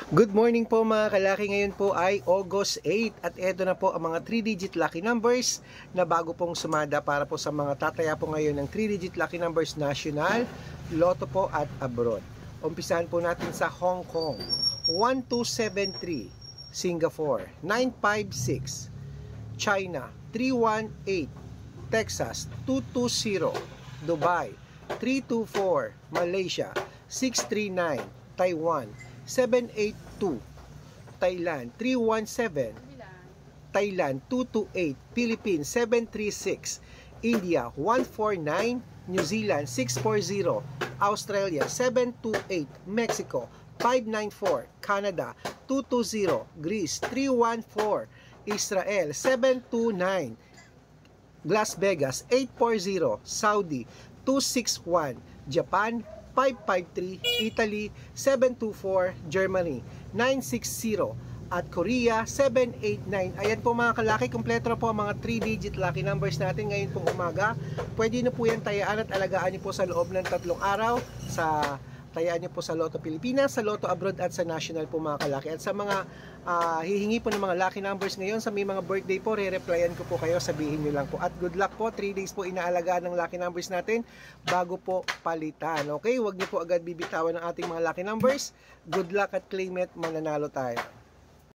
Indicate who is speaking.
Speaker 1: Good morning po mga kalaki. Ngayon po ay August 8 at eto na po ang mga 3-digit lucky numbers na bago pong sumada para po sa mga tataya po ngayon ng 3-digit lucky numbers national, loto po at abroad. Umpisahan po natin sa Hong Kong, 1273, Singapore, 956, China, 318, Texas, 220, Dubai, 324, Malaysia, 639, Taiwan, 782, Thailand 317, Thailand 228, Philippines 736, India 149, New Zealand 640, Australia 728, Mexico 594, Canada 220, Greece 314, Israel 729, Las Vegas 840, Saudi 261, Japan 553, Italy 724, Germany 960, at Korea 789. Ayan po mga kalaki, kumpleto na po ang mga 3-digit lucky numbers natin ngayon pong umaga. Pwede na po yan tayaan at alagaan niyo po sa loob ng 3 araw. Tayaan niyo po sa Lotto Pilipinas, sa Lotto Abroad at sa National po mga kalaki. At sa mga hihingi po ng mga lucky numbers ngayon, sa may mga birthday po, re-replyan ko po kayo, sabihin niyo lang po. At good luck po, 3 days po inaalagaan ng lucky numbers natin bago po palitan. Okay, huwag niyo po agad bibitawan ng ating mga lucky numbers. Good luck at claim it, mananalo tayo.